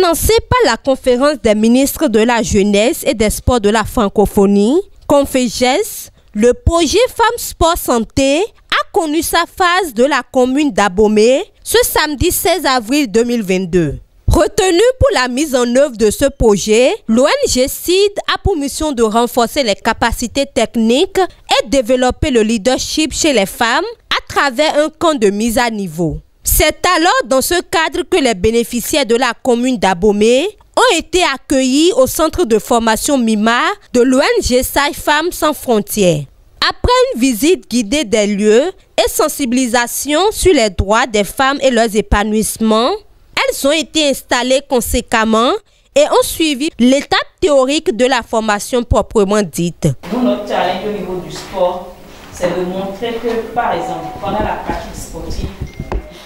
Financé par la Conférence des ministres de la Jeunesse et des Sports de la Francophonie, Conféges, le projet Femmes Sport Santé a connu sa phase de la commune d'Abomey ce samedi 16 avril 2022. Retenu pour la mise en œuvre de ce projet, l'ONG CID a pour mission de renforcer les capacités techniques et développer le leadership chez les femmes à travers un camp de mise à niveau. C'est alors dans ce cadre que les bénéficiaires de la commune d'Abomey ont été accueillis au centre de formation MIMA de l'ONG Sages-Femmes Sans Frontières. Après une visite guidée des lieux et sensibilisation sur les droits des femmes et leurs épanouissements, elles ont été installées conséquemment et ont suivi l'étape théorique de la formation proprement dite. Nous, notre challenge au niveau du sport, c'est de montrer que, par exemple, pendant la pratique sportive,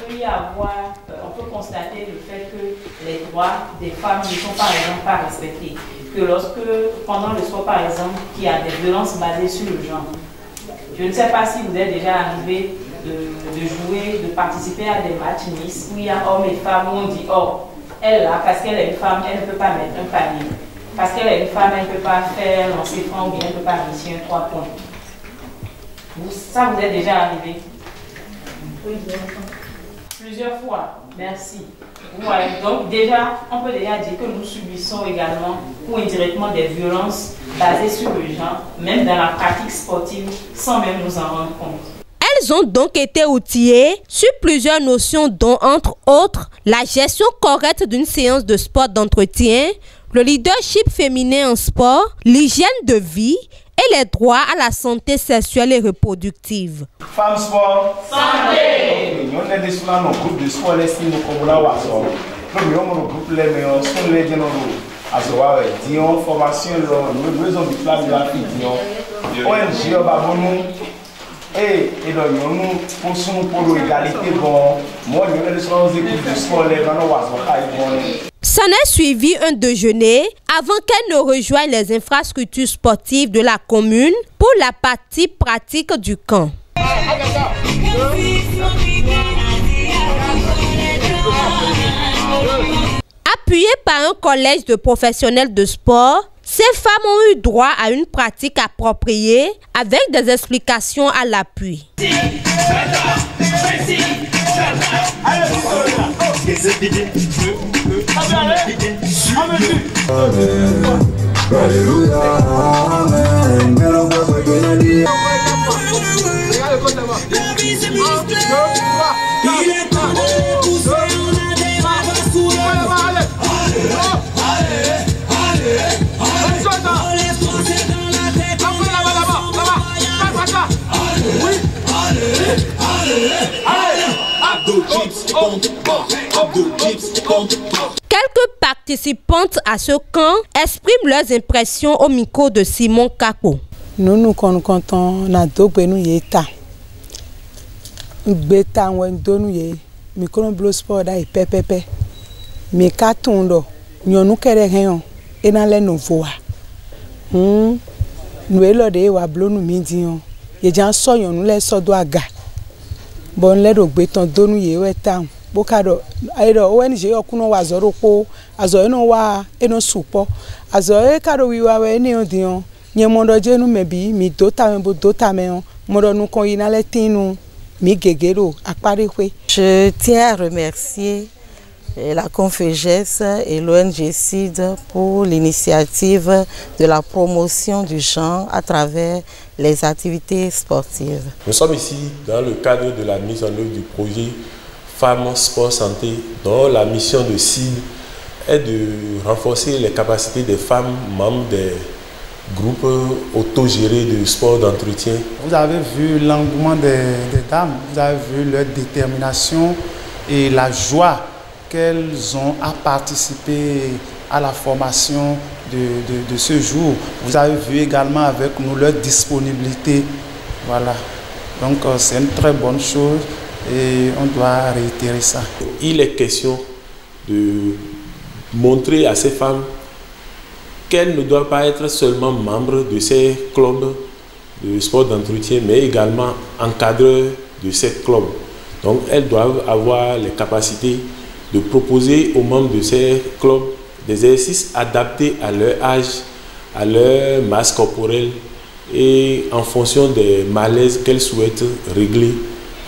il peut y avoir, on peut constater le fait que les droits des femmes ne sont par exemple pas respectés. Que lorsque, pendant le sport par exemple, qu'il y a des violences basées sur le genre, je ne sais pas si vous êtes déjà arrivé de jouer, de participer à des matchs Miss où il y a hommes et femmes où on dit oh, elle là, parce qu'elle est une femme, elle ne peut pas mettre un panier. Parce qu'elle est une femme, elle ne peut pas faire lancer franc ou bien elle ne peut pas réussir un 3 points. Ça vous est déjà arrivé? Plusieurs fois, merci. Ouais, donc déjà, on peut déjà dire que nous subissons également ou indirectement des violences basées sur le genre, même dans la pratique sportive, sans même nous en rendre compte. Elles ont donc été outillées sur plusieurs notions dont, entre autres, la gestion correcte d'une séance de sport d'entretien, le leadership féminin en sport, l'hygiène de vie et les droits à la santé sexuelle et reproductive. Femmes sport santé. Nous sommes des groupe de sport les signes comme là nous sommes groupe les meilleurs sont les gens Dion formation nous besoin du plan de la fille Dion ONG Babonou et donc nous poussons pour l'égalité bon moi nous sommes des équipes de sport les gens S'en est suivi un déjeuner avant qu'elle ne rejoigne les infrastructures sportives de la commune pour la partie pratique du camp. Appuyées par un collège de professionnels de sport, ces femmes ont eu droit à une pratique appropriée avec des explications à l'appui. Quelques participantes à ce camp expriment leurs impressions au micro de Simon Kako. Nous comptons na dogbe nous yeta. Beta wen donu ye micro blue sport da pepepe. Me katundo nyonu kere hen e na le novoa. Nous elo de wa blo nu midion. Ye jan so nyonu le so do aga. Bon le dogbe ton donu ye weta. Bokado aido ONG okuno wa zoro po azo eno wa eno supo azo e kado wiwa we ni odion nye mondo je nu mebi mi dota me bo dota me mondo nu kon ina le tinu mi gegero apare kwe. Je tiens à remercier la Conféges et l'ONG CID pour l'initiative de la promotion du genre à travers les activités sportives. Nous sommes ici dans le cadre de la mise en œuvre du projet Femmes Sport Santé, dont la mission de CID est de renforcer les capacités des femmes membres des groupes autogérés de sport d'entretien. Vous avez vu l'engouement des dames, vous avez vu leur détermination et la joie qu'elles ont à participer à la formation de ce jour. Vous avez vu également avec nous leur disponibilité. Voilà. Donc c'est une très bonne chose. Et on doit réitérer ça. Il est question de montrer à ces femmes qu'elles ne doivent pas être seulement membres de ces clubs de sport d'entretien, mais également encadreurs de ces clubs. Donc elles doivent avoir les capacités de proposer aux membres de ces clubs des exercices adaptés à leur âge, à leur masse corporelle et en fonction des malaises qu'elles souhaitent régler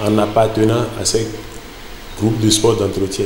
en appartenant à ces groupes de sport d'entretien.